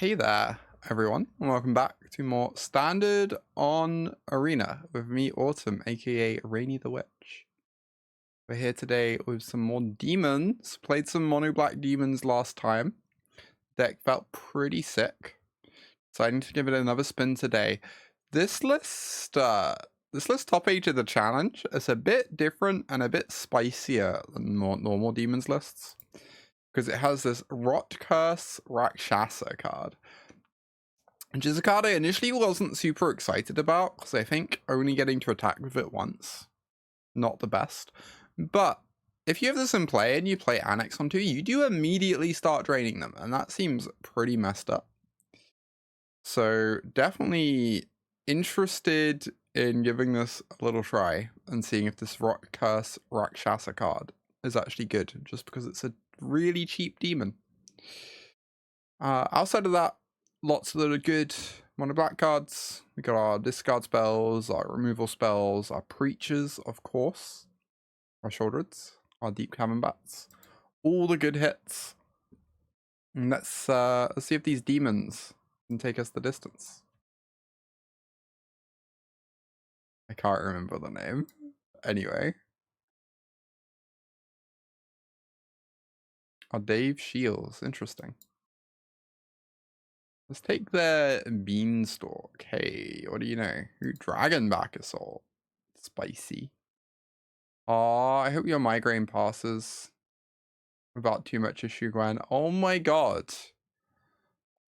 Hey there, everyone, and welcome back to more Standard on Arena with me, Autumn, aka Rainy the Witch. We're here today with some more demons. Played some mono black demons last time. Deck felt pretty sick, so I need to give it another spin today. This list top 8 of the challenge is a bit different and a bit spicier than more normal demons lists, because it has this Rot-Curse Rakshasa card, which is a card I initially wasn't super excited about, because I think only getting to attack with it once, not the best. But if you have this in play and you play Annex onto it, you do immediately start draining them, and that seems pretty messed up. So definitely interested in giving this a little try and seeing if this Rot-Curse Rakshasa card is actually good, just because it's a really cheap demon. Outside of that, lots of the good mono black cards. We got our discard spells, our removal spells, our preachers, of course, our Sheoldreds, our Deep-Cavern Bats, all the good hits. And let's see if these demons can take us the distance. I can't remember the name. Anyway. Oh, Dave Shields. Interesting. Let's take the Beanstalk. Hey, what do you know? Dragonback Assault. Spicy. Oh, I hope your migraine passes without too much issue, Gwen. Oh my god.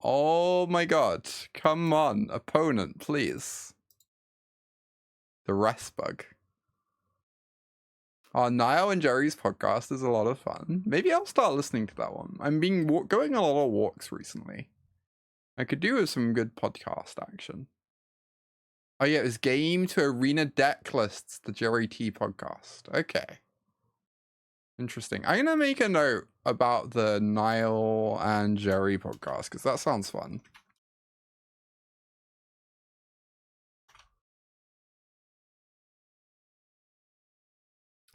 Oh my god. Come on, opponent, please. The rest bug. Oh, Niall and Jerry's podcast is a lot of fun. Maybe I'll start listening to that one. I'm going a lot of walks recently. I could do with some good podcast action. Oh yeah, it was Game to Arena Deck Lists, the Jerry T podcast. Okay. Interesting. I'm gonna make a note about the Niall and Jerry podcast, because that sounds fun.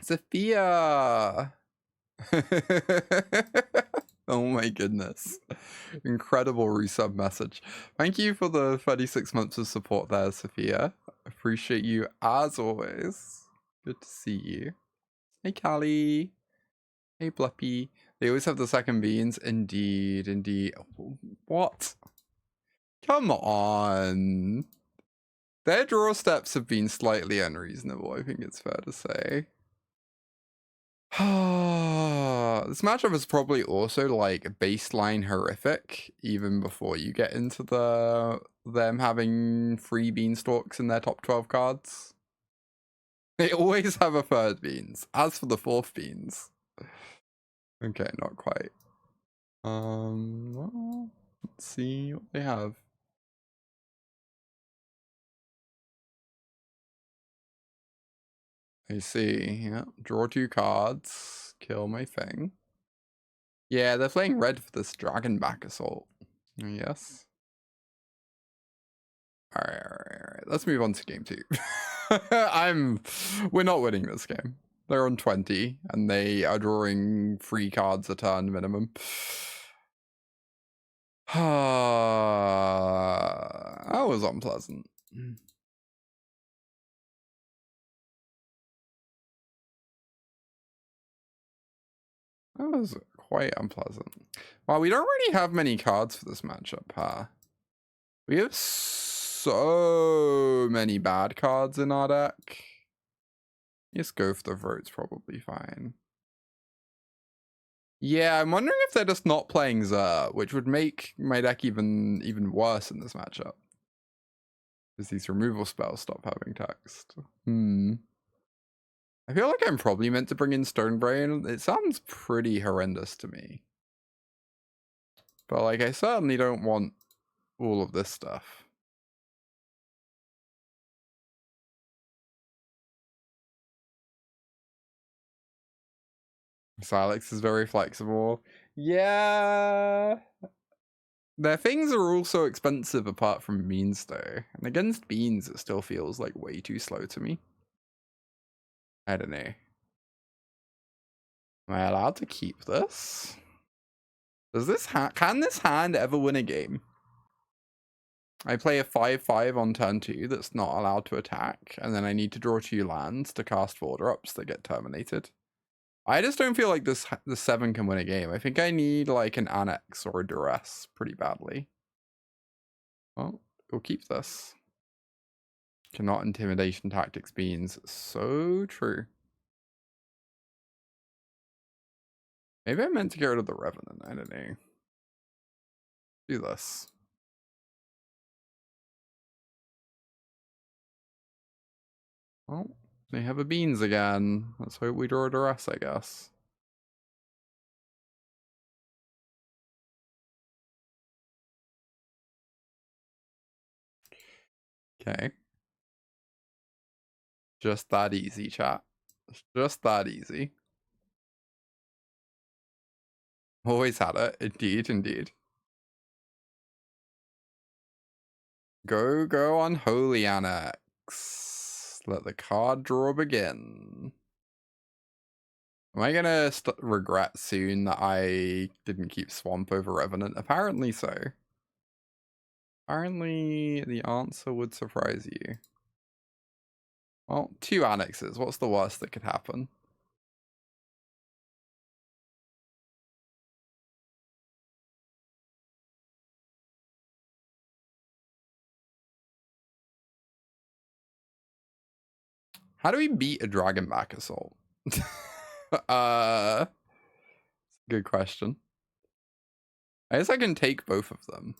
Sophia! Oh my goodness. Incredible resub message. Thank you for the 36 months of support there, Sophia. Appreciate you as always. Good to see you. Hey, Callie. Hey, Bleppy. They always have the second beans. Indeed, indeed. What? Come on. Their draw steps have been slightly unreasonable, I think it's fair to say. This matchup is probably also like baseline horrific, even before you get into them having 3 beanstalks in their top 12 cards. They always have a third beans. As for the 4th beans. Okay, not quite. Well, let's see what they have. I see. Yeah, draw 2 cards, kill my thing. Yeah, they're playing red for this Dragonback Assault. Yes. Alright. Let's move on to game 2. We're not winning this game. They're on 20, and they are drawing 3 cards a turn minimum. That was unpleasant. That was quite unpleasant. Well, we don't really have many cards for this matchup, huh? We have so many bad cards in our deck. Just go for the Vrote's probably fine. Yeah, I'm wondering if they're just not playing Xur, which would make my deck even worse in this matchup. Because these removal spells stop having text. I feel like I'm probably meant to bring in Stonebrain. It sounds pretty horrendous to me. But like, I certainly don't want all of this stuff. Sylex is very flexible. Yeah. Their things are also expensive apart from beans though. And against beans, it still feels like way too slow to me. I don't know. Am I allowed to keep this? Does this can this hand ever win a game? I play a 5/5 on turn 2 that's not allowed to attack, and then I need to draw 2 lands to cast 4-drops that get terminated. I just don't feel like the 7 can win a game. I think I need like an Annex or a Duress pretty badly. Well, we'll keep this. Cannot Intimidation Tactics beans. So true. Maybe I meant to get rid of the Revenant. I don't know. Do this. Well, they have a beans again. Let's hope we draw a Duress, I guess. Okay. Just that easy, chat. Just that easy. Always had it. Indeed, indeed. Go Unholy, Annex. Let the card draw begin. Am I gonna regret soon that I didn't keep Swamp over Revenant? Apparently so. Apparently the answer would surprise you. Well, 2 Annexes. What's the worst that could happen? How do we beat a Dragonback Assault? Good question. I guess I can take both of them.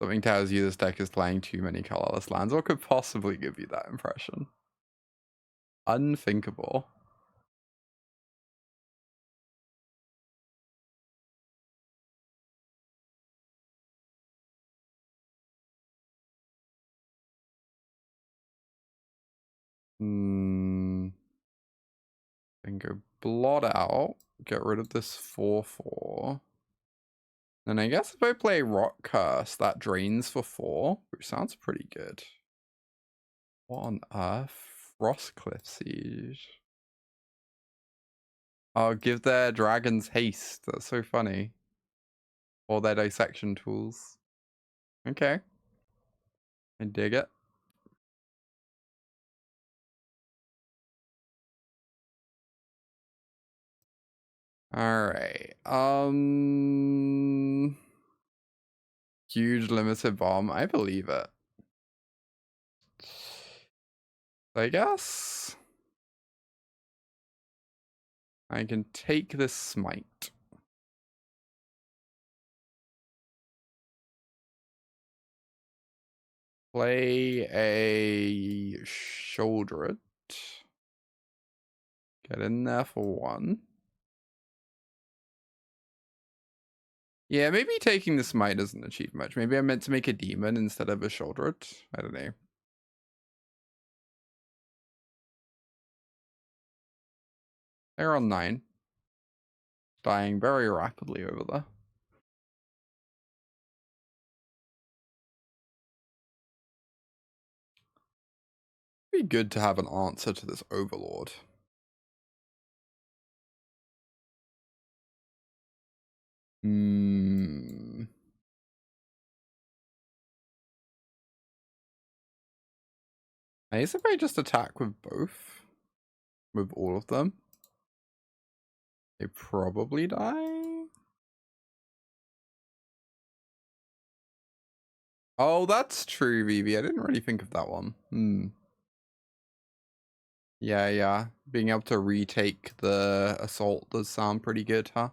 Something tells you this deck is playing too many colorless lands. What could possibly give you that impression? Unthinkable. Then go Blot Out. Get rid of this 4/4. And I guess if I play Rot-Curse, that drains for 4, which sounds pretty good. What on earth? Frostcliff Siege. Oh, give their dragons haste. That's so funny. Or their dissection tools. Okay. I dig it. Alright. Huge limited bomb. I believe it. I guess I can take this smite. Play a Sheoldred. Get in there for 1. Yeah, maybe taking the smite doesn't achieve much. Maybe I meant to make a demon instead of a Sheoldred. I don't know. They're on 9. Dying very rapidly over there. Be good to have an answer to this Overlord. I guess if I just attack with both, with all of them, they probably die. Oh, that's true, Vivi. I didn't really think of that one. Yeah. Being able to retake the assault does sound pretty good, huh?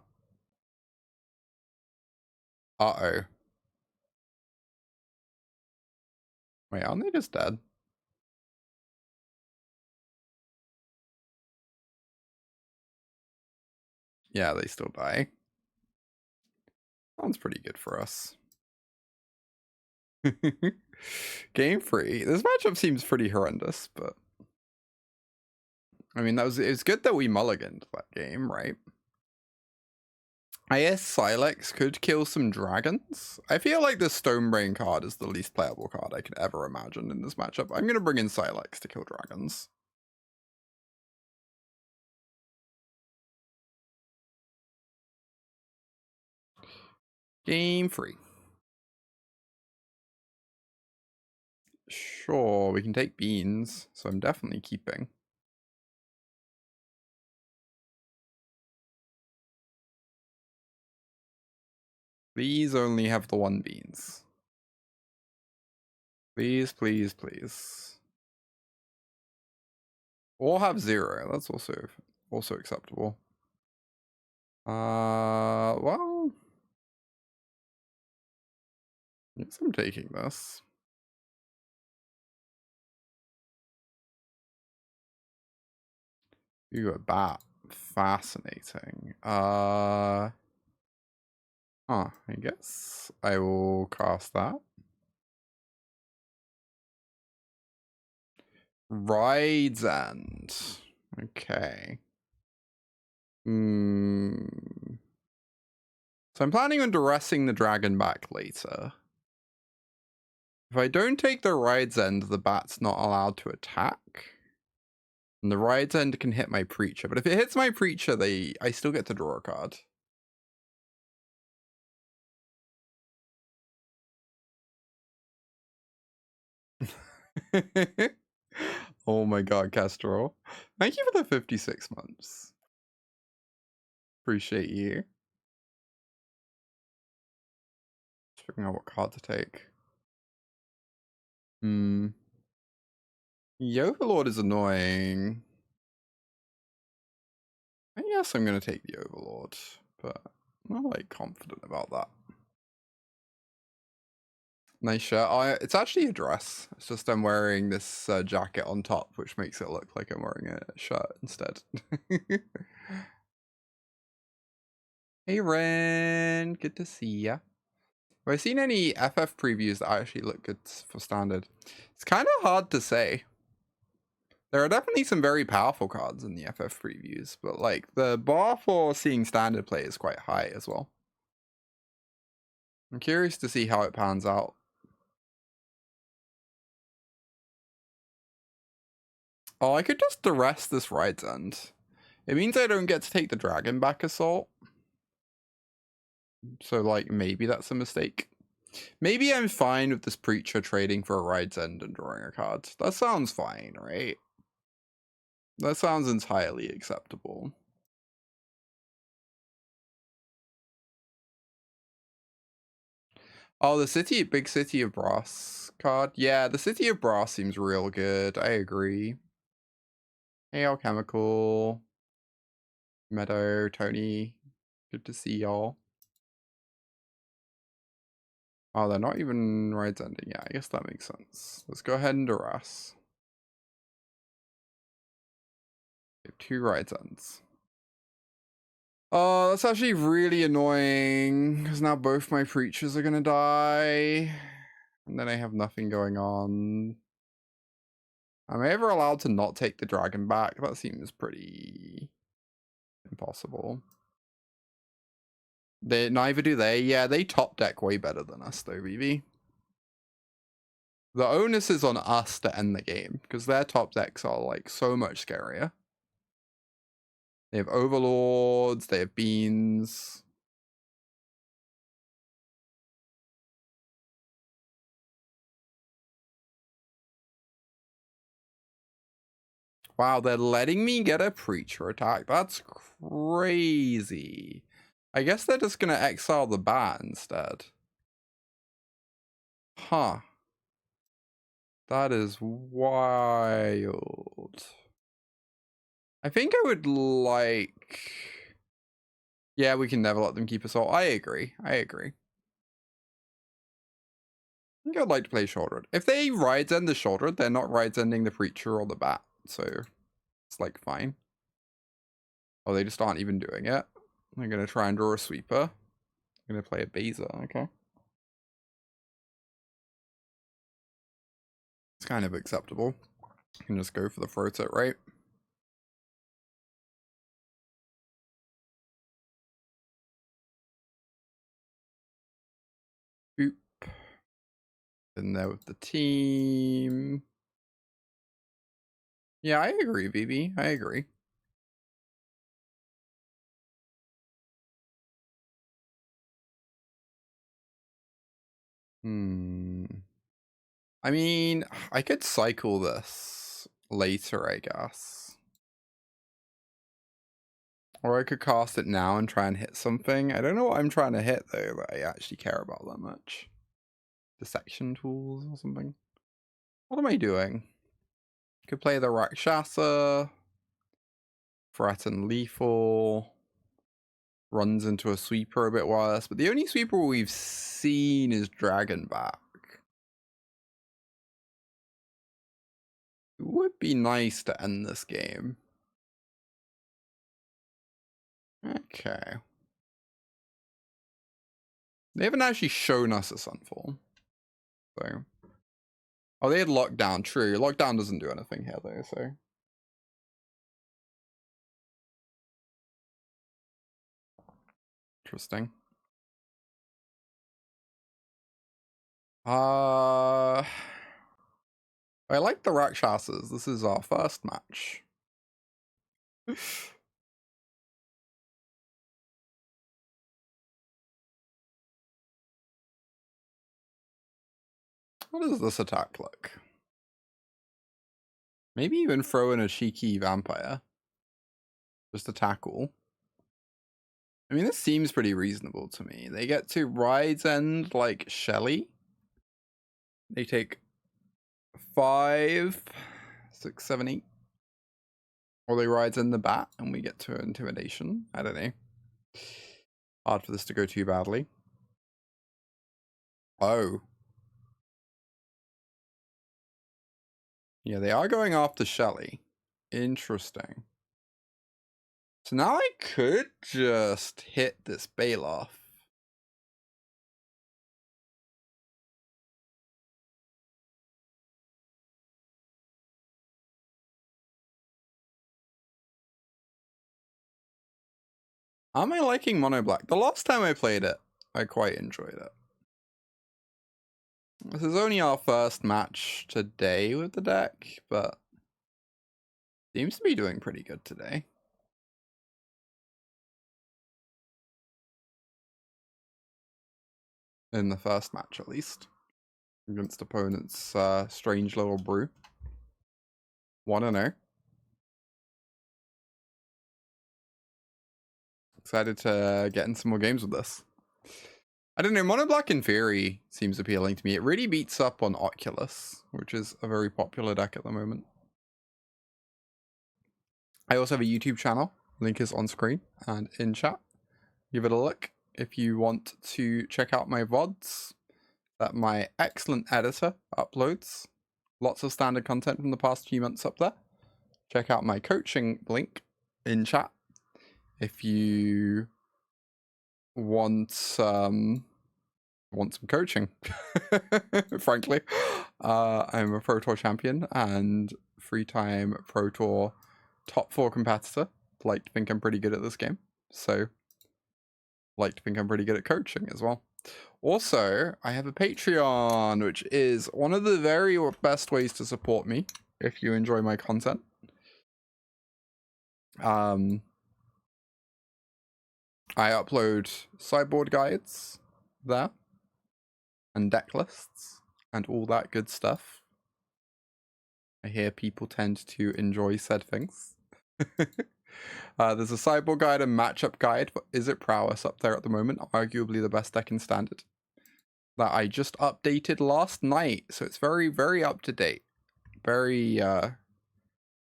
Uh-oh. Wait, aren't they just dead? Yeah, they still die. Sounds pretty good for us. Game 3. This matchup seems pretty horrendous, but I mean, it was good that we mulliganed that game, right? I guess Sylex could kill some dragons. I feel like the Stonebrain card is the least playable card I could ever imagine in this matchup. I'm going to bring in Sylex to kill dragons. Game 3. Sure, we can take beans, so I'm definitely keeping. These only have the 1 beans. Please, please, please. Or have 0. That's also acceptable. Well, I guess I'm taking this. You a bat. Fascinating. Huh, I guess I will cast that. Ride's End. Okay. So I'm planning on duressing the dragon back later. If I don't take the Ride's End, the bat's not allowed to attack. And the Ride's End can hit my Preacher. But if it hits my Preacher, I still get to draw a card. Oh my god, Castrol. Thank you for the 56 months. Appreciate you. Just figuring out what card to take. The Overlord is annoying. I guess I'm going to take the Overlord, but I'm not like confident about that. Nice shirt. It's actually a dress. It's just I'm wearing this jacket on top, which makes it look like I'm wearing a shirt instead. Hey Ren, good to see ya. Have I seen any FF previews that actually look good for standard? It's kind of hard to say. There are definitely some very powerful cards in the FF previews, but like the bar for seeing standard play is quite high as well. I'm curious to see how it pans out. Oh, I could just duress this Ride's End. It means I don't get to take the dragon back assault. So like maybe that's a mistake. Maybe I'm fine with this Preacher trading for a Ride's End and drawing a card. That sounds fine, right? That sounds entirely acceptable. Oh, the big city of Brass card. Yeah, the city of Brass seems real good. I agree. Hey, Alchemical. Meadow, Tony. Good to see y'all. Oh, they're not even Ride's Ending. Yeah, I guess that makes sense. Let's go ahead and Duress. We have 2 Ride's Ends. Oh, that's actually really annoying, because now both my Preachers are gonna die. And then I have nothing going on. Am I ever allowed to not take the dragon back? That seems pretty impossible. Neither do they. Yeah, they top deck way better than us though, BB. The onus is on us to end the game, because their top decks are like so much scarier. They have Overlords, they have Beans. Wow, they're letting me get a Preacher attack. That's crazy. I guess they're just gonna exile the bat instead. Huh. That is wild. I think I would like... Yeah, we can never let them keep assault. I agree. I think I'd like to play Sheoldred. If they Ride's End the Sheoldred, they're not Ride's Ending the Preacher or the Bat. So it's like fine. Oh, they just aren't even doing it. I'm going to try and draw a Sweeper. I'm going to play a Baser. Okay. It's kind of acceptable. I can just go for the throw it, right? Boop. In there with the team. Yeah, I agree, BB. I agree. I mean, I could cycle this later, I guess. Or I could cast it now and try and hit something. I don't know what I'm trying to hit, though, that I actually care about that much. Dissection tools or something. What am I doing? Could play the Rakshasa. Threaten lethal. Runs into a sweeper a bit worse. But the only sweeper we've seen is Dragon Bat. It would be nice to end this game. Okay. They haven't actually shown us a Sunfall. So. Oh, they had Lockdown. True. Lockdown doesn't do anything here, though, so. Interesting. I like the Rakshasas. This is our first match. What does this attack look? Maybe even throw in a cheeky vampire. Just a tackle. I mean, this seems pretty reasonable to me. They get to Ride's End like Shelly. They take 5, 6, 7, 8. Or they Ride's End the Bat and we get to Intimidation. I don't know. Hard for this to go too badly. Oh. Yeah, they are going after Shelly. Interesting. So now I could just hit this Baloth. Am I liking Mono Black? The last time I played it, I quite enjoyed it. This is only our first match today with the deck, but seems to be doing pretty good today. In the first match, at least. Against opponent's strange little brew. 1-0. Excited to get in some more games with this. I don't know, Mono Black in theory seems appealing to me. It really beats up on Oculus, which is a very popular deck at the moment. I also have a YouTube channel. Link is on screen and in chat. Give it a look if you want to check out my VODs that my excellent editor uploads. Lots of standard content from the past few months up there. Check out my coaching link in chat if you want some coaching. Frankly, I'm a Pro Tour champion and 3-time Pro Tour top 4 competitor. Like to think I'm pretty good at this game, so like to think I'm pretty good at coaching as well. Also, I have a Patreon, which is one of the very best ways to support me if you enjoy my content. I upload sideboard guides there and deck lists and all that good stuff. I hear people tend to enjoy said things. There's a sideboard guide and matchup guide for Is It Prowess up there at the moment, arguably the best deck in Standard, that I just updated last night, so it's very, very up to date. Very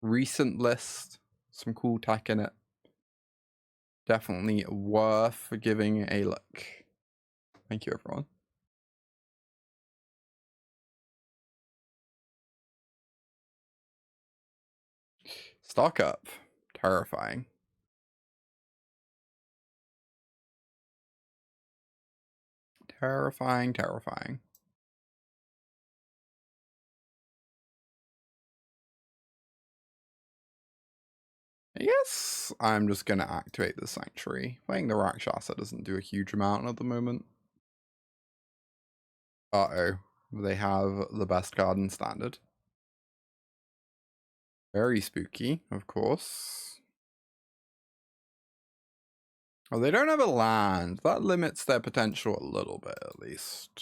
recent list, some cool tech in it. Definitely worth giving a look. Thank you, everyone. Stock up. Terrifying. Terrifying, terrifying. I guess I'm just going to activate the Sanctuary. Playing the Rakshasa doesn't do a huge amount at the moment. Uh-oh. They have the best card in Standard. Very spooky, of course. Oh, they don't have a land. That limits their potential a little bit, at least.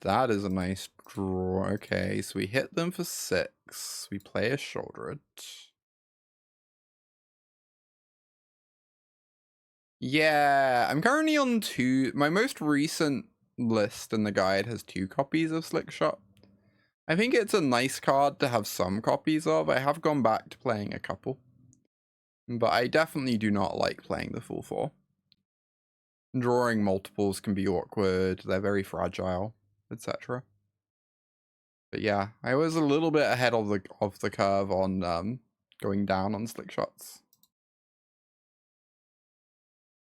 That is a nice draw. Okay, so we hit them for 6. We play a Sheoldred. Yeah, I'm currently on 2. My most recent list in the guide has 2 copies of Slickshot. I think it's a nice card to have some copies of. I have gone back to playing a couple. But I definitely do not like playing the full 4. Drawing multiples can be awkward. They're very fragile, etc. But yeah, I was a little bit ahead of the curve on going down on slick shots,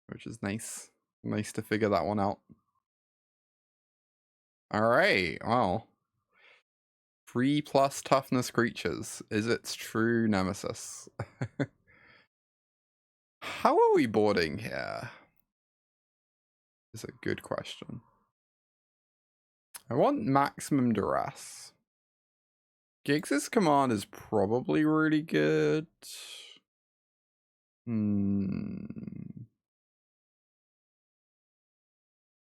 which is nice. Nice to figure that one out. All right, well, 3+ toughness creatures is its true nemesis. How are we boarding here? Is a good question. I want maximum duress. Giggs's command is probably really good. I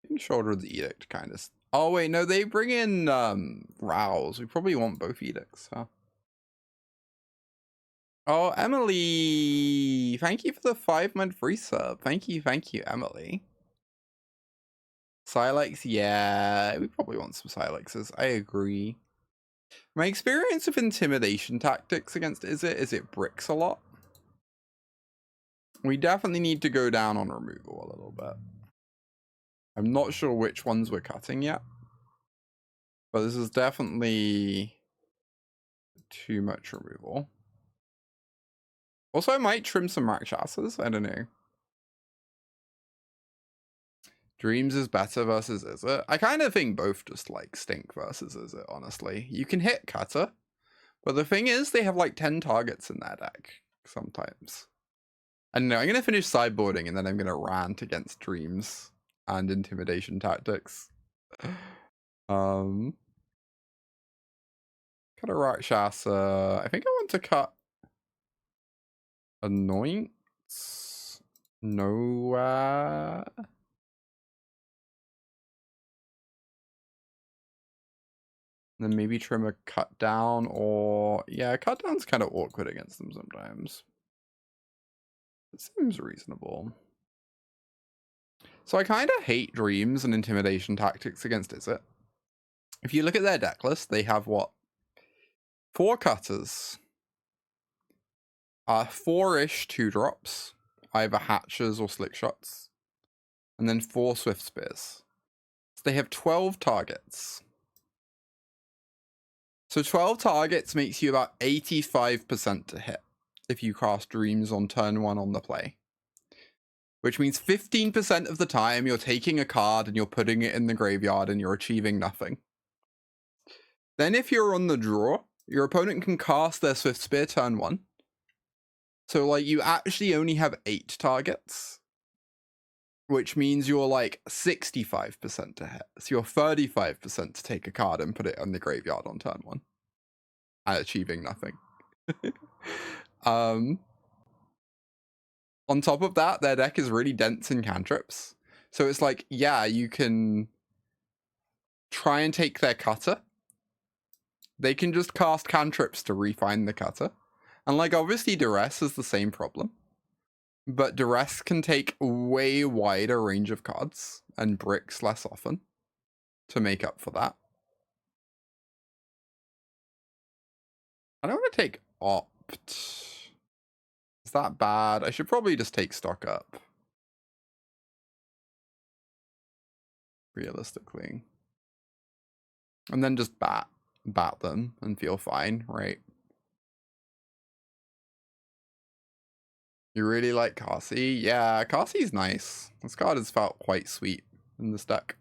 think Sheoldred's Edict kind of... Oh wait, no, they bring in Rouse. We probably want both Edicts, huh? Oh, Emily! Thank you for the 5-month free sub. Thank you, Emily. Sylex, yeah, we probably want some Silexes. I agree. My experience with Intimidation Tactics against is it bricks a lot. We definitely need to go down on removal a little bit. I'm not sure which ones we're cutting yet. But this is definitely too much removal. Also, I might trim some Rakshasas. I don't know. Dreams is better versus Is It? I kind of think both just like stink versus Is It, honestly. You can hit Cutter, but the thing is they have like 10 targets in their deck sometimes. I don't know, I'm going to finish sideboarding and then I'm going to rant against Dreams and Intimidation Tactics. Cut a Rakshasa. I think I want to cut Anoint. No. Then maybe trim a cut down, or yeah, cut down's kind of awkward against them sometimes. It seems reasonable. So I kind of hate Dreams and Intimidation Tactics against Is It. If you look at their deck list, they have what? 4 cutters. 4-ish 2-drops, either hatches or slick shots. And then 4 swift spears. So they have 12 targets. So 12 targets makes you about 85% to hit if you cast Dreams on turn 1 on the play. Which means 15% of the time you're taking a card and you're putting it in the graveyard and you're achieving nothing. Then if you're on the draw, your opponent can cast their Swift Spear turn 1. So like you actually only have 8 targets. Which means you're like 65% to hit. So you're 35% to take a card and put it on the graveyard on turn 1. And achieving nothing. On top of that, their deck is really dense in cantrips. So it's like, yeah, you can try and take their cutter. They can just cast cantrips to refine the cutter. And like, obviously, Duress has the same problem. But Duress can take way wider range of cards and bricks less often to make up for that. I don't want to take Opt. Is that bad? I should probably just take Stock Up. Realistically. And then just bat them and feel fine, right? You really like Qarsi? Yeah, Qarsi's nice. This card has felt quite sweet in this deck.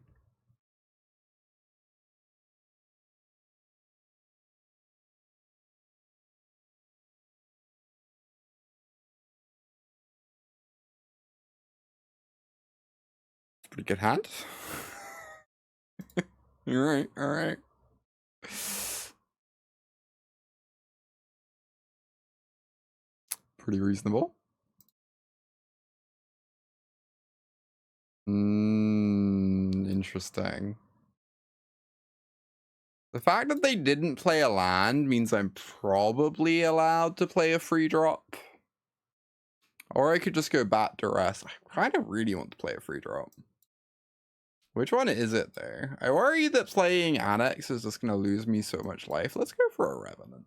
Pretty good hand. Alright, alright. Pretty reasonable. Interesting. The fact that they didn't play a land means I'm probably allowed to play a free drop. Or I could just go Bat Duress. I kind of really want to play a free drop. Which one is it though? I worry that playing Annex is just going to lose me so much life. Let's go for a Revenant.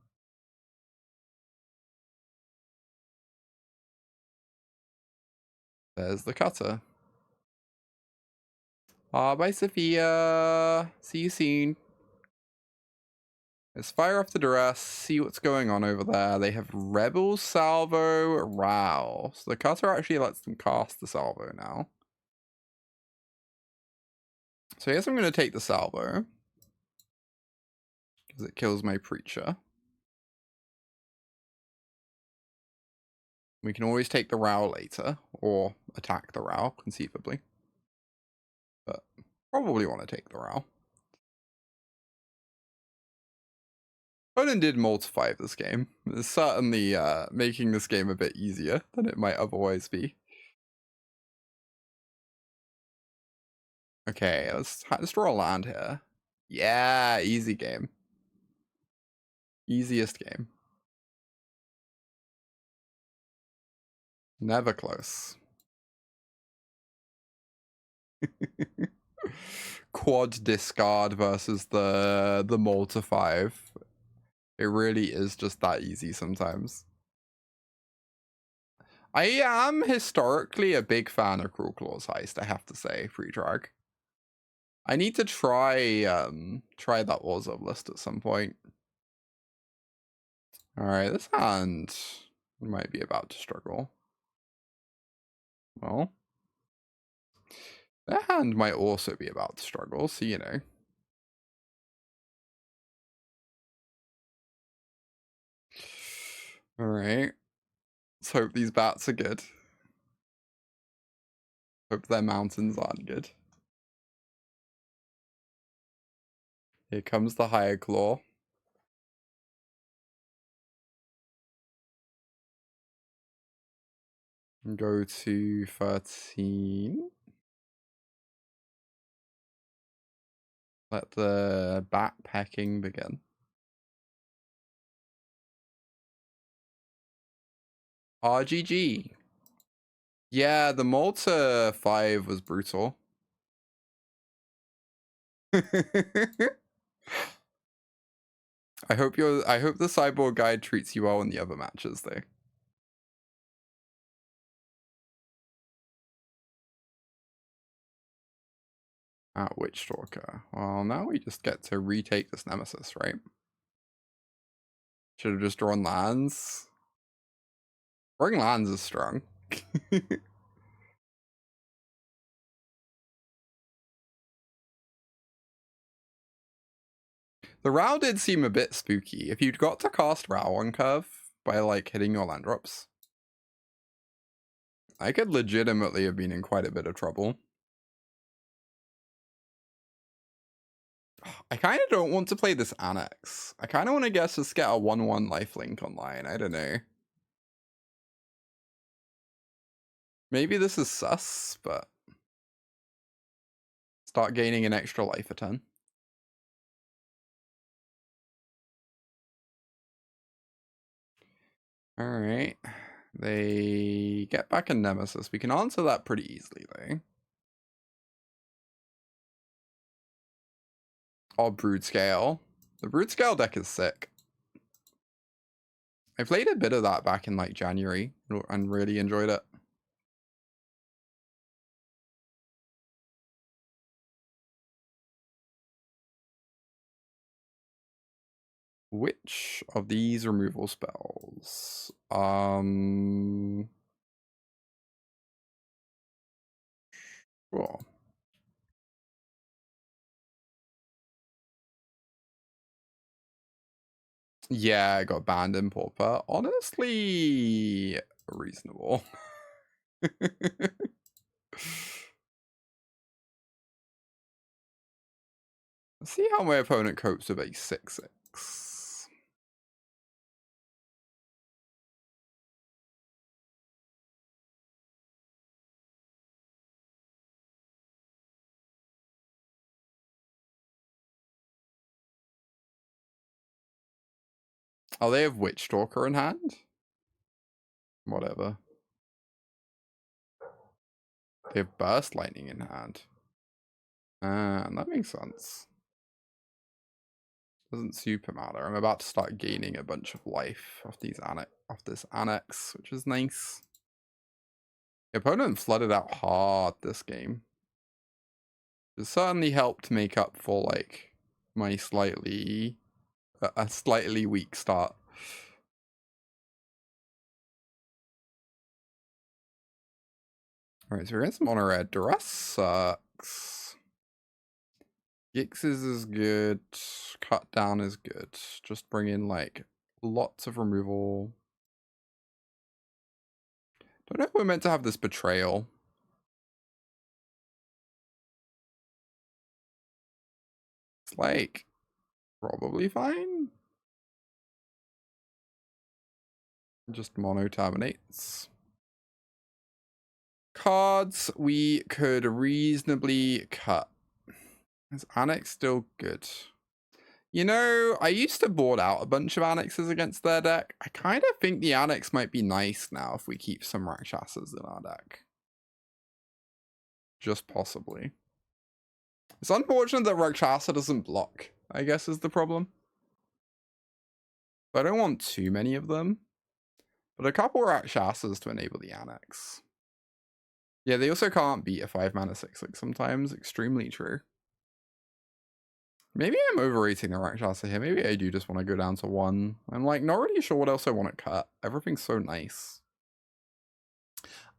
There's the cutter. Bye Sophia. See you soon. Let's fire off the Duress, see what's going on over there. They have Rebel, Salvo, Row. So the cutter actually lets them cast the Salvo now. So I guess I'm going to take the Salvo. Because it kills my Preacher. We can always take the Row later. Or attack the Row, conceivably. But probably want to take the Row. Opponent did multiply this game. It's certainly making this game a bit easier than it might otherwise be. Okay, let's draw a land here. Yeah, easy game. Easiest game. Never close. Quad discard versus the Malta 5. It really is just that easy sometimes. I am historically a big fan of Cruel Claws Heist, I have to say, free drag. I need to try that Warzone list at some point. Alright, this hand might be about to struggle. Well, that hand might also be about to struggle, so you know. Alright. Let's hope these bats are good. Hope their mountains aren't good. Here comes the higher claw. Go to 13. Let the bat pecking begin. RGG. Yeah, the Malta 5 was brutal. I hope the Sideboard guide treats you well in the other matches though. Witchstalker. Well, now we just get to retake this Nemesis, right? Should have just drawn lands. Drawing lands is strong. The Row did seem a bit spooky. If you'd got to cast Row on curve by like hitting your land drops, I could legitimately have been in quite a bit of trouble. I kind of don't want to play this Annex. I kind of want to just get a 1/1 lifelink online. I don't know. Maybe this is sus, but start gaining an extra life a turn. Alright. They get back a Nemesis. We can answer that pretty easily, though. Oh, Brood Scale. The Brood Scale deck is sick. I played a bit of that back in like January and really enjoyed it. Which of these removal spells? Sure. Yeah, I got banned in Pauper. Honestly, reasonable. Let's see how my opponent copes with a 6/6. Oh, they have Witchstalker in hand? Whatever. They have Burst Lightning in hand. That makes sense. Doesn't super matter. I'm about to start gaining a bunch of life off this Annex, which is nice. The opponent flooded out hard this game. It certainly helped make up for like my a slightly weak start. Alright, so we're getting some mono red. Duress sucks. Gixes is good. Cut down is good. Just bring in like lots of removal. Don't know if we're meant to have this betrayal. It's like probably fine. Just mono terminates. Cards we could reasonably cut. Is Annex still good? You know, I used to board out a bunch of Annexes against their deck. I kind of think the Annex might be nice now if we keep some Rakshasas in our deck. Just possibly. It's unfortunate that Rakshasa doesn't block, I guess is the problem. I don't want too many of them. But a couple Rakshasas to enable the Annex. Yeah, they also can't beat a 5-mana 6/6 sometimes. Extremely true. Maybe I'm overrating the Rakshasa here. Maybe I do just want to go down to 1. I'm like not really sure what else I want to cut. Everything's so nice.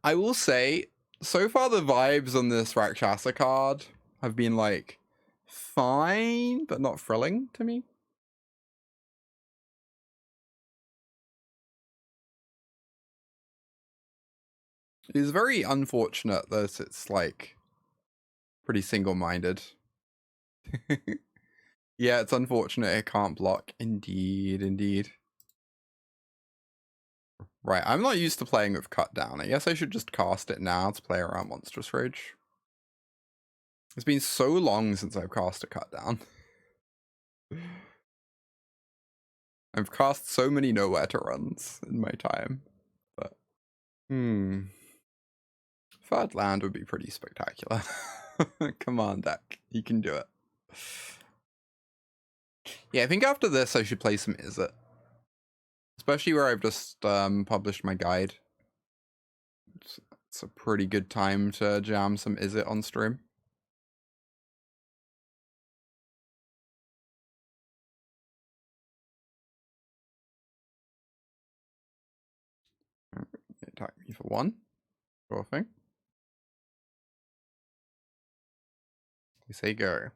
I will say, so far the vibes on this Rakshasa card have been like fine, but not thrilling to me. It is very unfortunate that it's like pretty single-minded. Yeah, it's unfortunate it can't block. Indeed, indeed. Right, I'm not used to playing with Cut Down. I guess I should just cast it now to play around Monstrous Rage. It's been so long since I've cast a Cut Down. I've cast so many Nowhere to Runs in my time. But, third land would be pretty spectacular. Come on, deck. You can do it. Yeah, I think after this I should play some Izzet. Especially where I've just published my guide. It's a pretty good time to jam some Izzet on stream. Attack me for 1. Sure thing. They say go.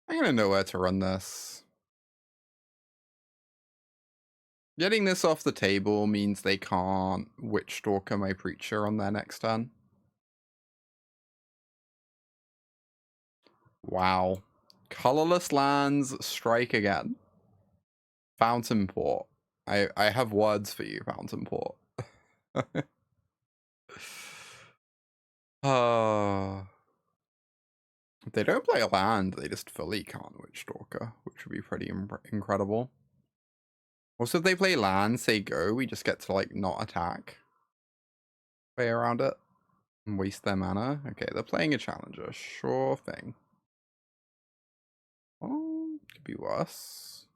I'm gonna know where to run this. Getting this off the table means they can't Witchstalker my Preacher on their next turn. Wow. Colorless lands strike again. Fountainport. I have words for you, Fountainport. If they don't play a land, they just fully can't Witchstalker, which would be pretty incredible. Also, if they play land, say go, we just get to like not attack. Play around it and waste their mana. Okay, they're playing a challenger. Sure thing. Oh, could be worse.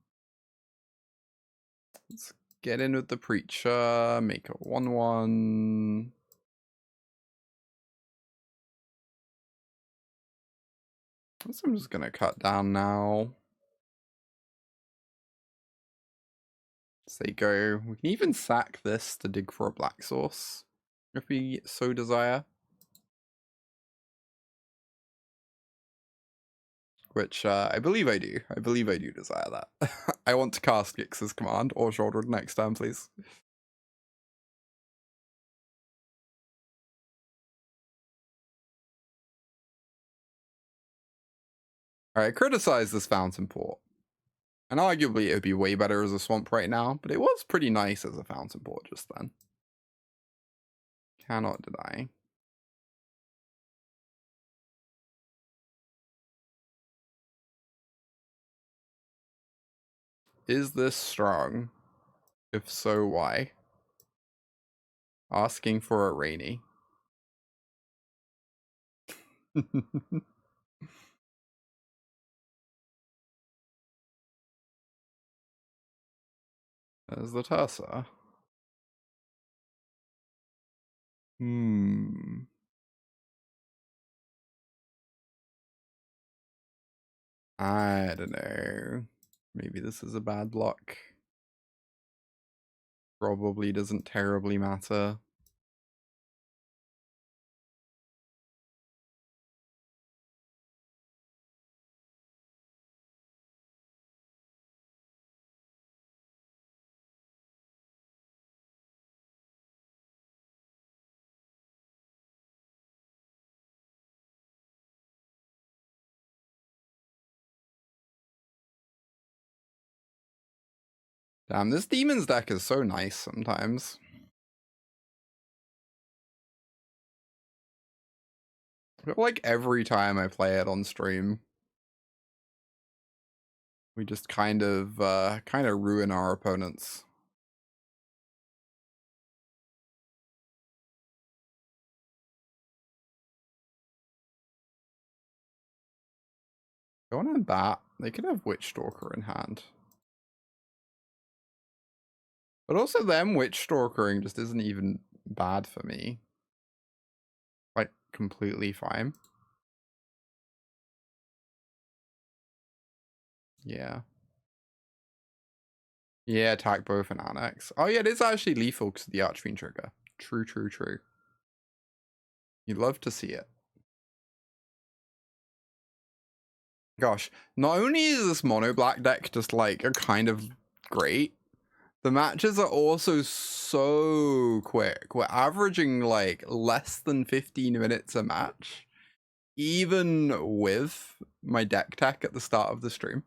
Let's get in with the Preacher, make a 1/1. So I'm just gonna cut down now. Say go. We can even sack this to dig for a black source if we so desire. Which I believe I do. I believe I do desire that. I want to cast Gix's command or Sheoldred next time, please. Alright, criticize this Fountainport. And arguably it would be way better as a swamp right now, but it was pretty nice as a Fountainport just then. Cannot deny. Is this strong? If so, why? Asking for a rainy. There's the Tursa. I don't know. Maybe this is a bad block. Probably doesn't terribly matter. Damn, this Demon's deck is so nice sometimes. I feel like every time I play it on stream, we just kind of ruin our opponents. Go on and bat. They could have Witchstalker in hand. But also them Witchstalkering just isn't even bad for me. Like, completely fine. Yeah. Yeah, attack both and Annex. Oh yeah, it is actually lethal because of the Archfiend trigger. True, true, true. You'd love to see it. Gosh, not only is this mono black deck just like a kind of great, the matches are also so quick. We're averaging like less than 15 minutes a match, even with my deck tech at the start of the stream.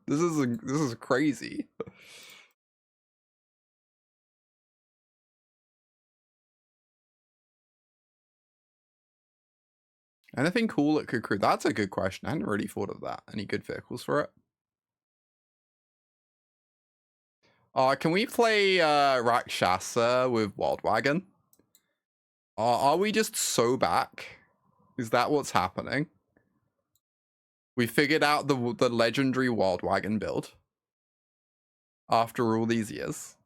This is crazy. Anything cool it could crew? That's a good question. I hadn't really thought of that. Any good vehicles for it? Can we play Rakshasa with Wild Wagon? Are we just so back? Is that what's happening? We figured out the legendary Wild Wagon build after all these years.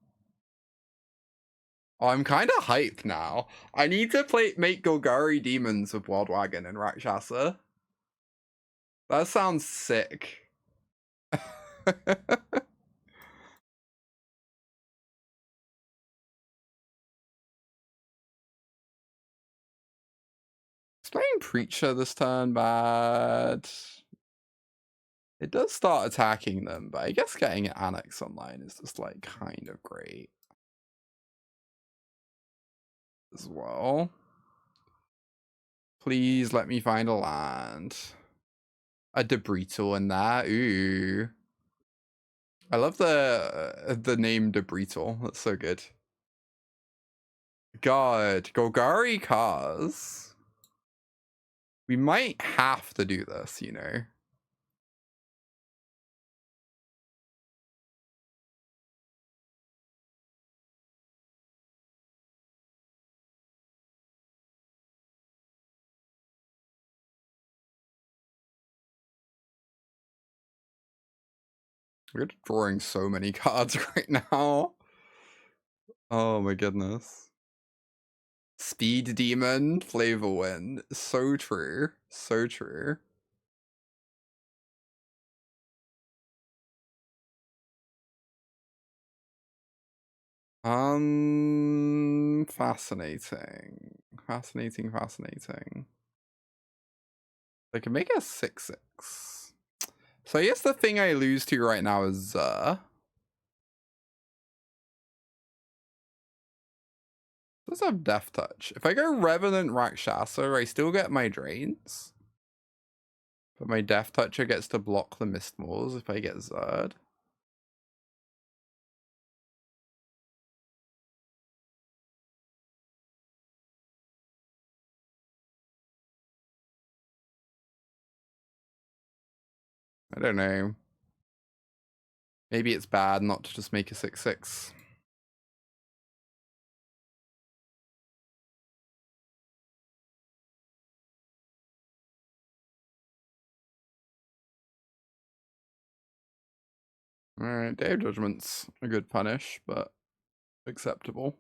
I'm kind of hyped now. I need to make Golgari Demons with Wild Wagon and Rakshasa. That sounds sick. It's playing Preacher this turn bad. It does start attacking them, but I guess getting an Annex online is just like kind of great as well. Please let me find a land. A Debrital in there. Ooh. I love the name Debrital. That's so good. God, Golgari cars. We might have to do this, you know. We're drawing so many cards right now. Oh my goodness. Speed Demon, Flavor Wind. So true. So true. Fascinating. Fascinating. They can make a 6/6. So I guess the thing I lose to right now is does have Death Touch. If I go Revenant Rakshasa, I still get my drains. But my Death Toucher gets to block the Mistmores if I get Zerd. I don't know. Maybe it's bad not to just make a 6/6. Alright, Day of Judgment's a good punish, but acceptable.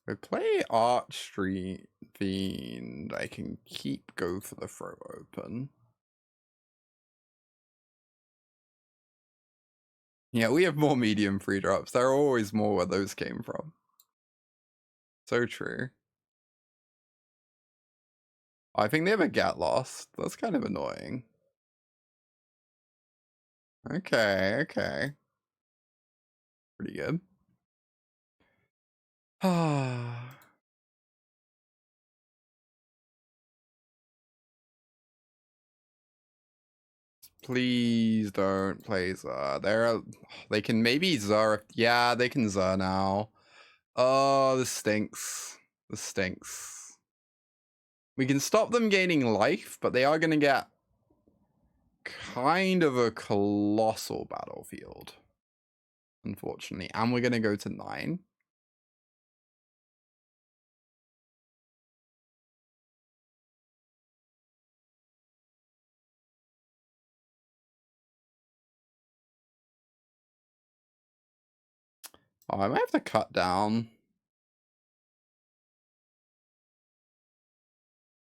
If I play Archfiend, I can keep Go for the Throw open. Yeah, we have more medium free drops. There are always more where those came from. So true. I think they have a Get Lost. That's kind of annoying. Okay, okay. Pretty good. Please don't play Xur. They can maybe Xur. Yeah, they can Xur now. Oh, this stinks. This stinks. We can stop them gaining life, but they are going to get kind of a colossal battlefield, unfortunately. And we're going to go to 9. Oh, I might have to cut down.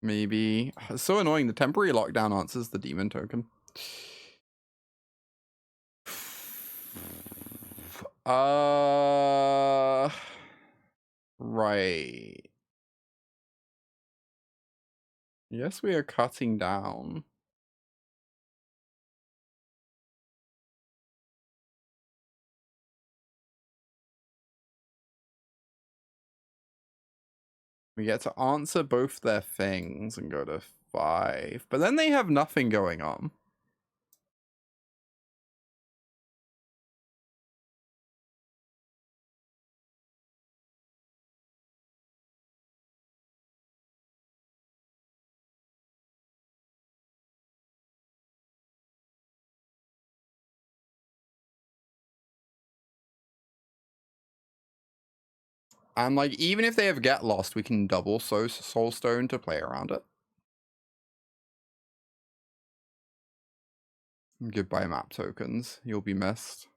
Maybe. It's so annoying. The temporary lockdown answers the demon token. Right. Yes, we are cutting down. We get to answer both their things and go to 5. But then they have nothing going on. And like, even if they have Get Lost, we can double Soulstone to play around it. Goodbye map tokens. You'll be missed.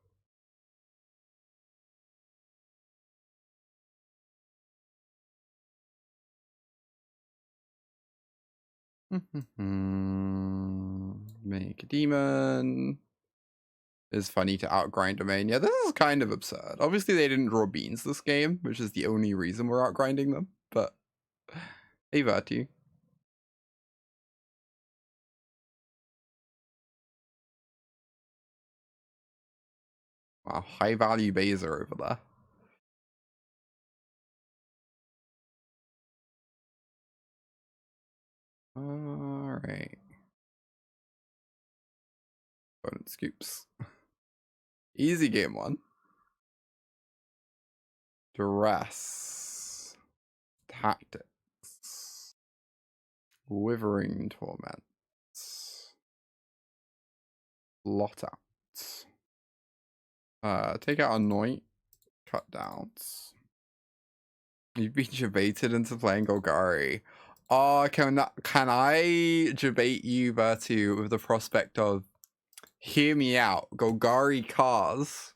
Make a demon. It's funny to outgrind domain. Yeah, this is kind of absurd. Obviously, they didn't draw beans this game, which is the only reason we're outgrinding them. But hey, Vertu. Wow, high value Baser over there. Alright. Opponent scoops. Easy game 1. Duress. Tactics. Withering Torment. Blot Out. Take out Anoint. Cut downs. You've been debated into playing Golgari. Oh, can I debate you, Vertu, with the prospect of, hear me out, Golgari cars.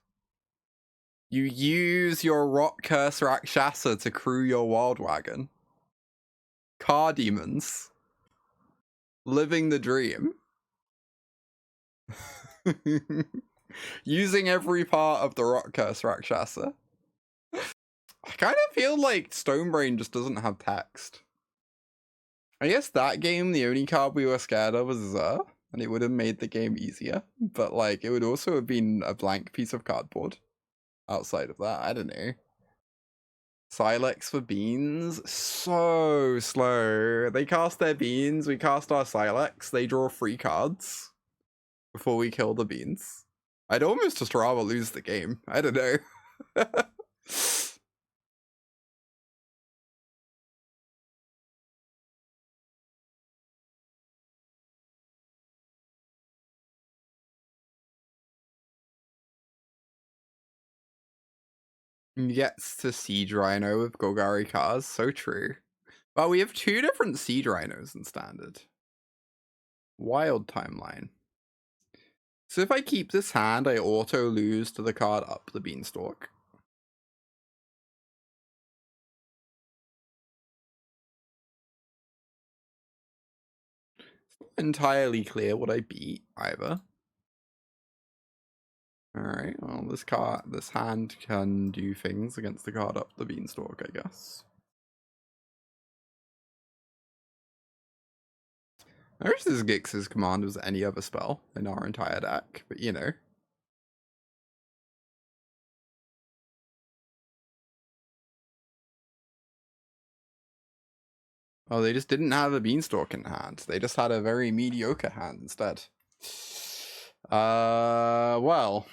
You use your Rot-Curse Rakshasa to crew your Wild Wagon. Car demons. Living the dream. Using every part of the Rot-Curse Rakshasa. I kind of feel like Stonebrain just doesn't have text. I guess that game, the only card we were scared of was Xur, and it would have made the game easier. But like, it would also have been a blank piece of cardboard. outside of that. I don't know. Sylex for beans? So slow. They cast their beans, we cast our Sylex, they draw 3 cards before we kill the beans. I'd almost just rather lose the game. I don't know. Gets to Siege Rhino with Golgari cards. So true. Well, we have 2 different Siege Rhinos in Standard. Wild timeline. So if I keep this hand, I auto lose to the card up the Beanstalk. It's not entirely clear what I beat either. Alright, well this hand can do things against the card up the Beanstalk, I guess. I wish this Gix's command was any other spell in our entire deck, but you know. Oh, they just didn't have a Beanstalk in hand. They just had a very mediocre hand instead. Well.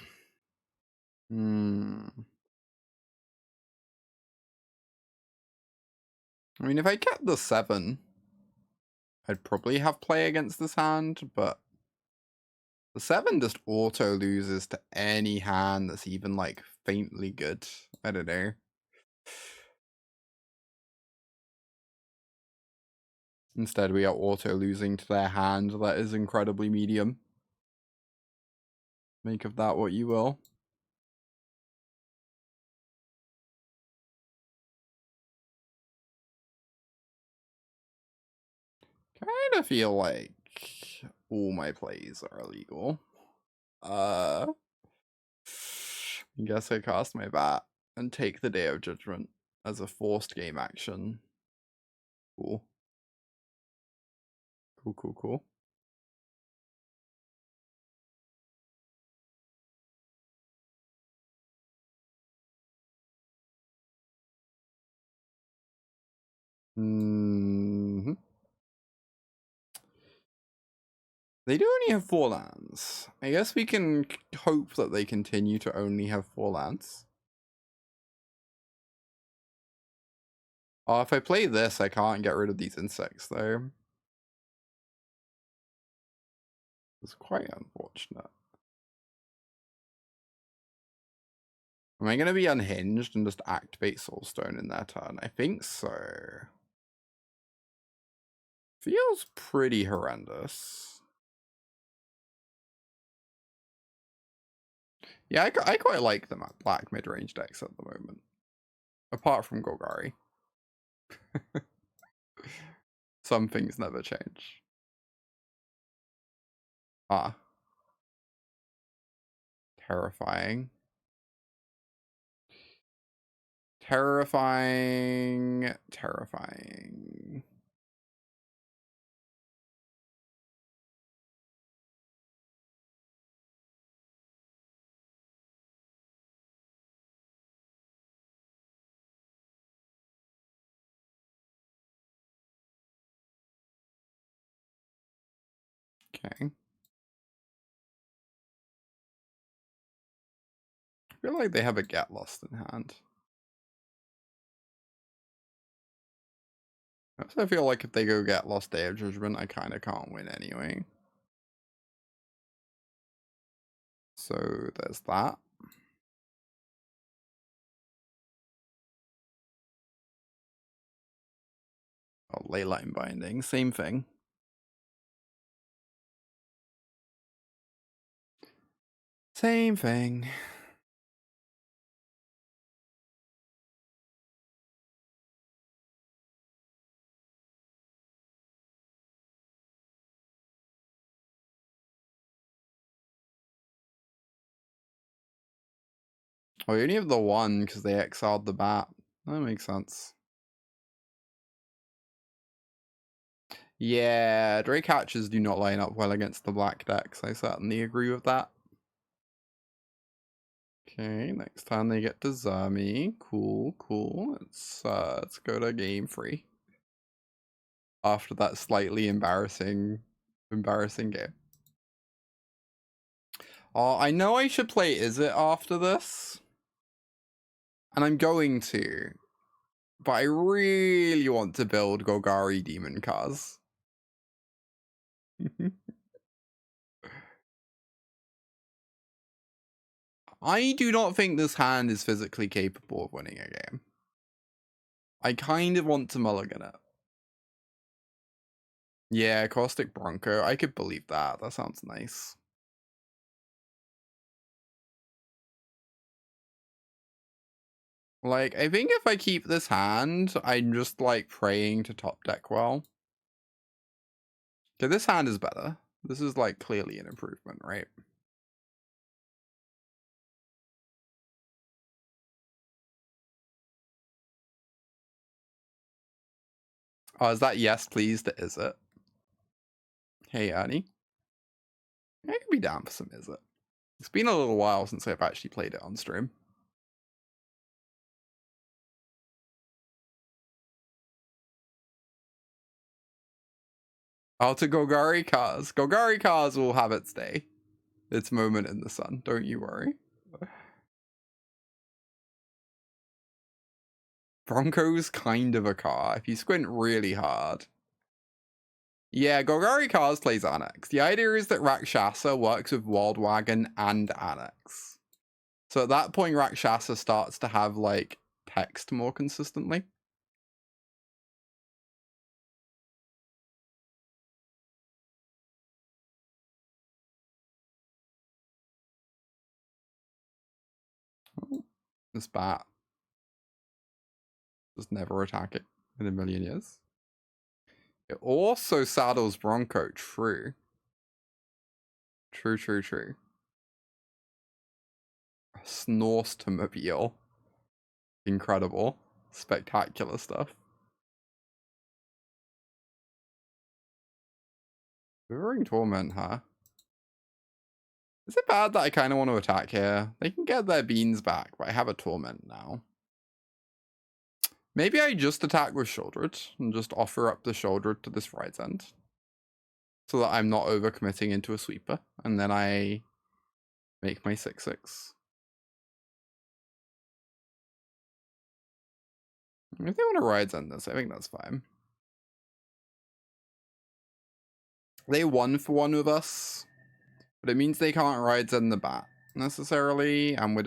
I mean, if I kept the 7, I'd probably have play against this hand, but the 7 just auto loses to any hand that's even, like, faintly good. I don't know. Instead, we are auto losing to their hand that is incredibly medium. Make of that what you will. Kind of feel like all my plays are illegal. I guess I cast my bat and take the Day of Judgment as a forced game action. Cool. Cool. They do only have 4 lands. I guess we can hope that they continue to only have 4 lands. Oh, if I play this, I can't get rid of these insects, though. It's quite unfortunate. Am I going to be unhinged and just activate Soulstone in their turn? I think so. Feels pretty horrendous. Yeah, I quite like the black mid-range decks at the moment. Apart from Golgari. Some things never change. Ah. Terrifying. Terrifying. Okay. I feel like they have a Get Lost in hand. I also feel like if they go Get Lost Day of Judgment, I kind of can't win anyway. So there's that. Oh, Leyline Binding, same thing. Same thing. Oh, you only have the 1 because they exiled the bat. That makes sense. Yeah, Drake Hatches do not line up well against the black decks. I certainly agree with that. Okay, next time they get to Zami. Cool, cool. Let's go to game 3. After that slightly embarrassing game. Oh, I know I should play Izzet after this. And I'm going to. But I really want to build Golgari Demon Cars. I do not think this hand is physically capable of winning a game. I kind of want to mulligan it. Yeah, Caustic Bronco. I could believe that. That sounds nice. Like, I think if I keep this hand, I'm just, like, praying to top deck well. Okay, this hand is better. This is, like, clearly an improvement, right? Oh, is that yes, please? That is it. Hey, Ernie. I could be down for some Izzet. It's been a little while since I've actually played it on stream. Oh, to Golgari Cars. Golgari Cars will have its day. Its moment in the sun. Don't you worry. Bronco's kind of a car if you squint really hard. Yeah, Golgari Cars plays Annex. The idea is that Rakshasa works with Wild Wagon and Annex. So at that point, Rakshasa starts to have, like, text more consistently. Oh, this bat. Just never attack it in a million years. It also saddles Bronco. True. True, true, true. Snorstomobile. Incredible. Spectacular stuff. Withering Torment, huh? Is it bad that I kind of want to attack here? They can get their beans back, but I have a Torment now. Maybe I just attack with Sheoldred and just offer up the Sheoldred to this right end. So that I'm not overcommitting into a sweeper. And then I make my 6/6. If they want to Rides End this, I think that's fine. They 1-for-1 with us. But it means they can't Rides End the bat necessarily. And we're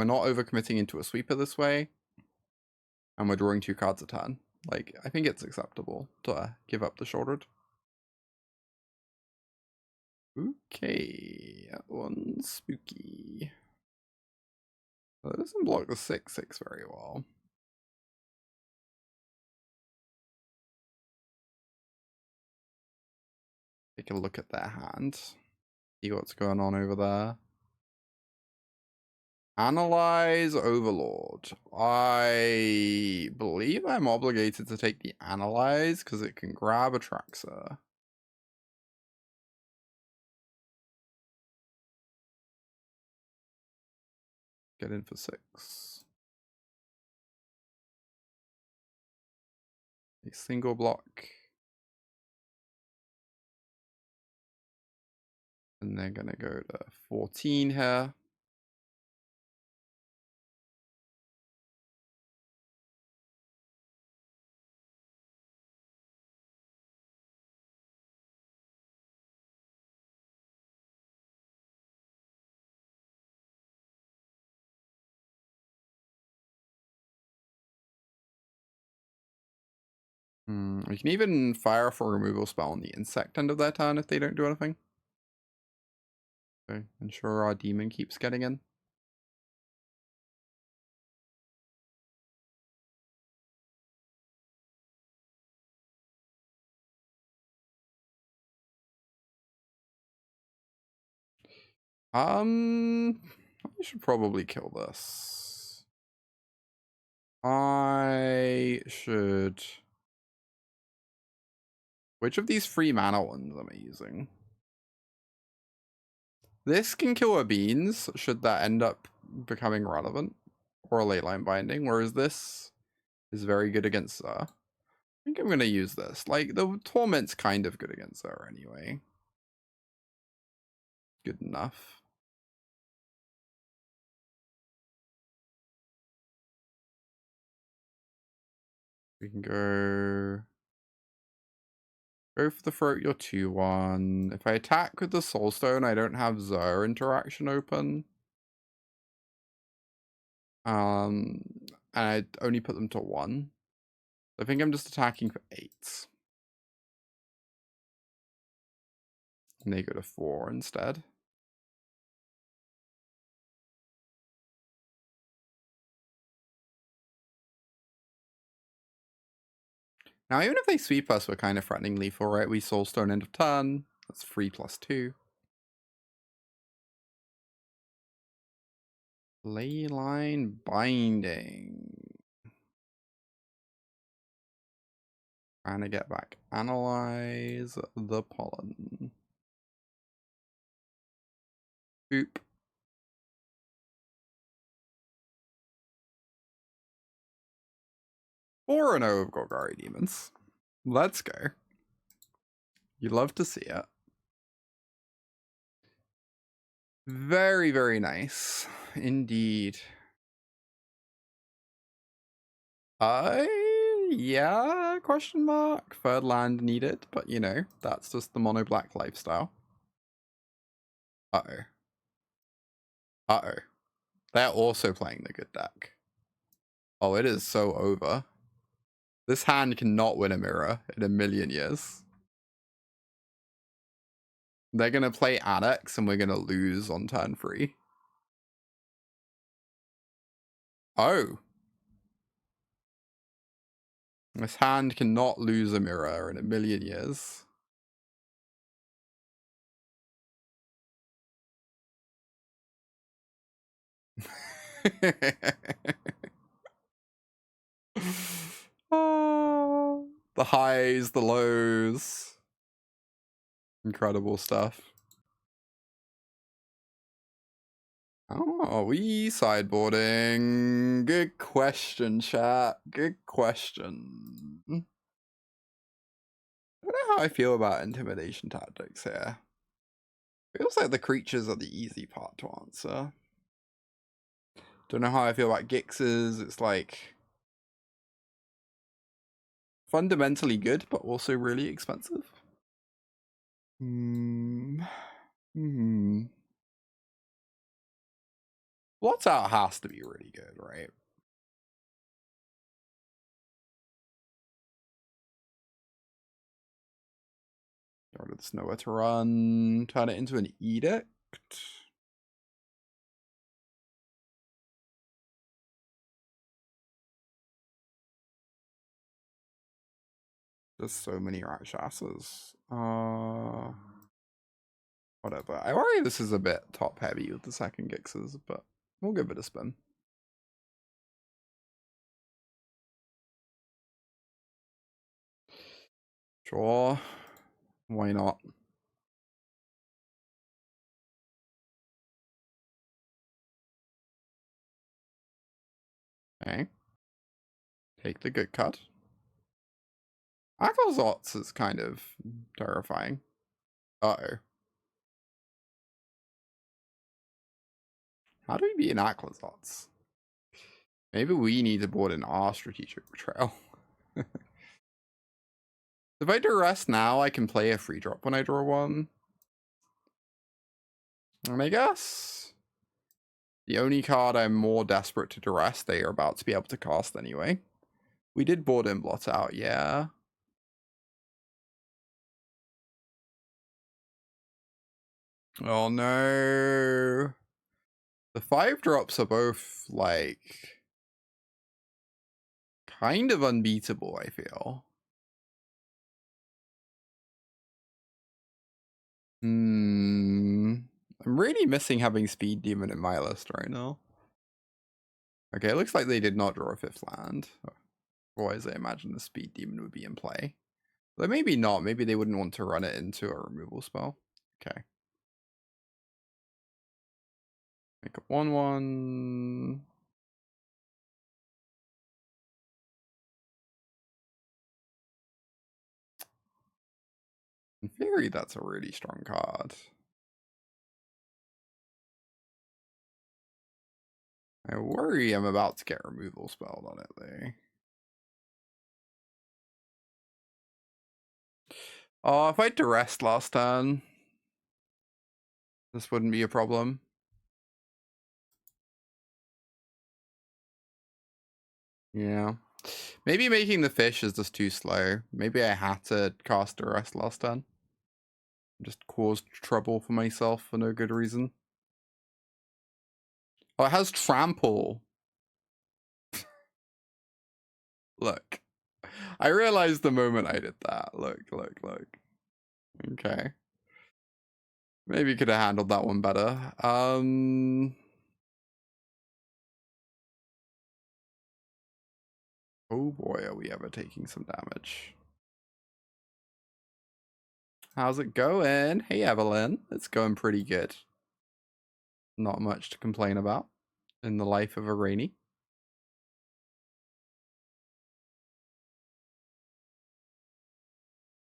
not overcommitting into a sweeper this way. And we're drawing 2 cards a turn. Like, I think it's acceptable to give up the Sheoldred. Okay, that one's spooky. Well, it doesn't block the 6/6 very well. Take a look at their hand. See what's going on over there. Analyze Overlord. I believe I'm obligated to take the Analyze because it can grab a Traxxas. Get in for 6. A single block. And they're going to go to 14 here. We can even fire off a removal spell on the insect end of their turn if they don't do anything. Okay, ensure our demon keeps getting in. I should probably kill this. I should... Which of these 3 mana ones am I using? This can kill our beans, should that end up becoming relevant, or a Leyline Binding, whereas this is very good against Xur. I think I'm gonna use this. Like, the Torment's kind of good against Xur anyway. Good enough. We can go for the Throat your 2/1. If I attack with the Soulstone, I don't have Xur interaction open. And I only put them to 1. I think I'm just attacking for 8. And they go to 4 instead. Now, even if they sweep us, we're kind of threatening lethal, right? We Soulstone end of turn. That's 3+2. Leyline Binding. Trying to get back. Analyze the pollen. Boop. Or an O of Golgari Demons. Let's go. You love to see it. Very, very nice. Indeed. Yeah, question mark. Third land needed, but you know, that's just the mono black lifestyle. Uh-oh. Uh-oh. They're also playing the good deck. Oh, it is so over. This hand cannot win a mirror in a million years. They're going to play Annex and we're going to lose on turn 3. Oh. This hand cannot lose a mirror in a million years. Oh, the highs, the lows. Incredible stuff. Oh, we sideboarding. Good question, chat. Good question. I don't know how I feel about Intimidation Tactics here. Feels like the creatures are the easy part to answer. Don't know how I feel about Gixes. It's like fundamentally good, but also really expensive. Blot Out has to be really good, right? There's nowhere to run. Turn it into an Edict. There's so many Rakshasas. Whatever. I worry this is a bit top heavy with the second Gixes, but we'll give it a spin. Sure. Why not? Okay. Take the good cut. Aquazots is kind of terrifying. Uh-oh. How do we beat an Aquazots? Maybe we need to board in our Strategic Betrayal. If I Duress now, I can play a free drop when I draw one. And I guess the only card I'm more desperate to Duress, they are about to be able to cast anyway. We did board in Blot Out, yeah. Oh no. The 5-drops are both, like, kind of unbeatable, I feel. I'm really missing having Speed Demon in my list right now. Okay, it looks like they did not draw a 5th land. Otherwise, I imagine the Speed Demon would be in play. But maybe not. Maybe they wouldn't want to run it into a removal spell. Okay. Make a 1/1. In theory, that's a really strong card. I worry I'm about to get removal spelled on it, though. Oh, if I duressed last turn, this wouldn't be a problem. Yeah. Maybe making the fish is just too slow. Maybe I had to cast Duress last turn. Just caused trouble for myself for no good reason. Oh, it has trample. Look. I realized the moment I did that. Look. Okay. Maybe could have handled that one better. Oh boy, are we ever taking some damage. How's it going? Hey, Evelyn. It's going pretty good. Not much to complain about in the life of a Rainy.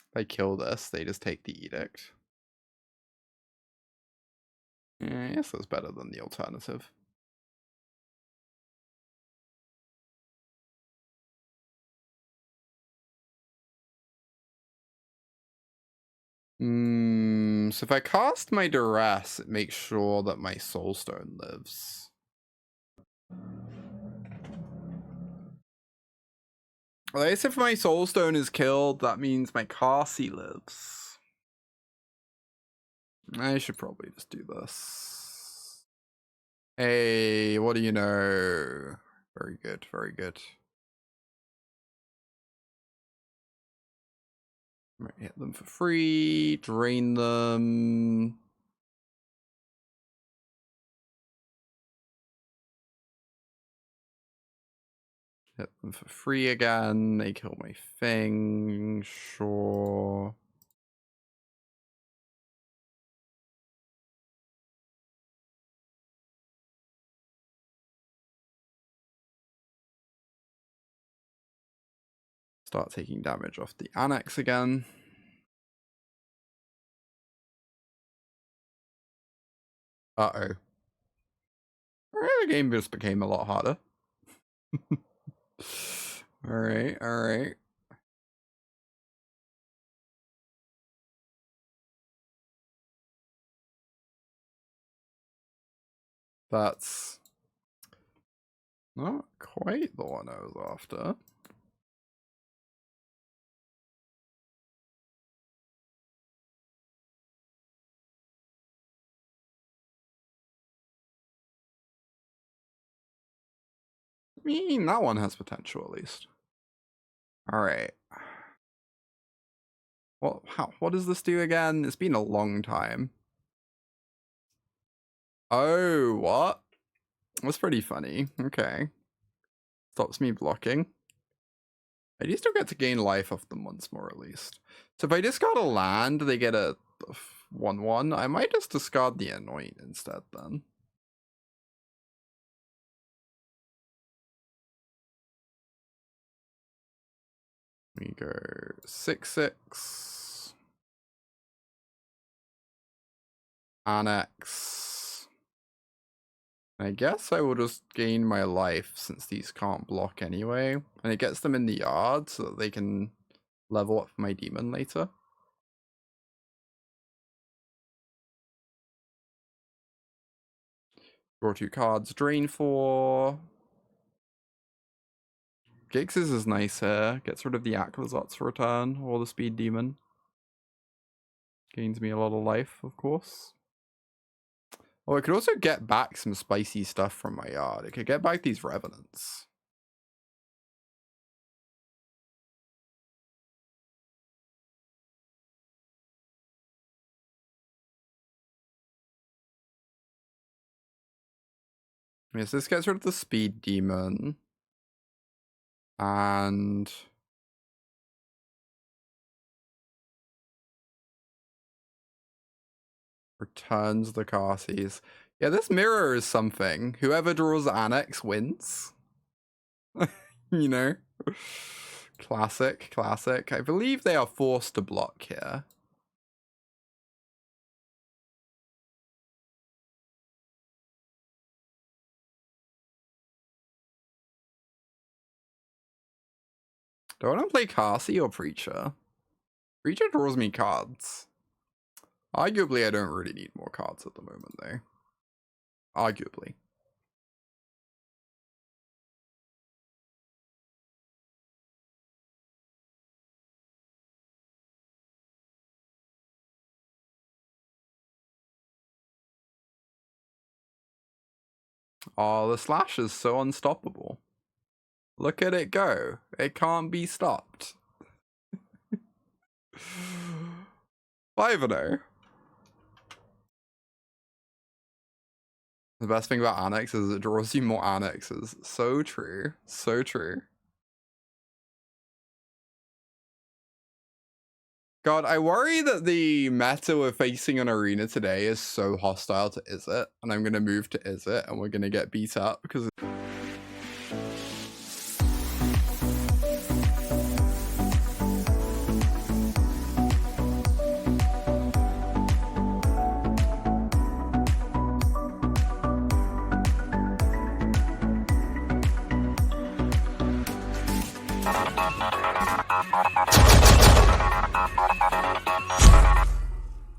If I kill this, they just take the Edict. Yeah, I guess that's better than the alternative. So if I cast my Duress, it makes sure that my Soulstone lives. Well, I guess if my Soulstone is killed, that means my Qarsi lives. I should probably just do this. Hey, what do you know? Very good, very good. Might hit them for free, drain them. Hit them for free again. They kill my thing. Sure. Start taking damage off the Annex again. Uh-oh. The game just became a lot harder. Alright, alright. That's not quite the one I was after. I mean, that one has potential at least. Alright. Well, what does this do again? It's been a long time. Oh, what? That's pretty funny. Okay. Stops me blocking. I do still get to gain life off them once more at least. So if I discard a land, they get a 1/1. I might just discard the Anoint instead then. We go 6/6. Annex. I guess I will just gain my life since these can't block anyway. And it gets them in the yard so that they can level up my demon later. Draw 2 cards, drain 4. Gix's is nice here. Gets rid of the Aquazot's return or the speed demon. Gains me a lot of life, of course. Oh, I could also get back some spicy stuff from my yard. I could get back these Revenants. Yes, this gets rid of the speed demon. And returns the Qarsis. Yeah, this mirror is something. Whoever draws Annex wins. You know? Classic, classic. I believe they are forced to block here. Do I want to play Qarsi or Preacher? Preacher draws me cards. Arguably, I don't really need more cards at the moment, though. Arguably. Oh, the slash is so unstoppable. Look at it go. It can't be stopped. 5-0. The best thing about Annex is it draws you more Annexes. So true. So true. God, I worry that the meta we're facing on Arena today is so hostile to Izzet, and I'm going to move to Izzet, and we're going to get beat up because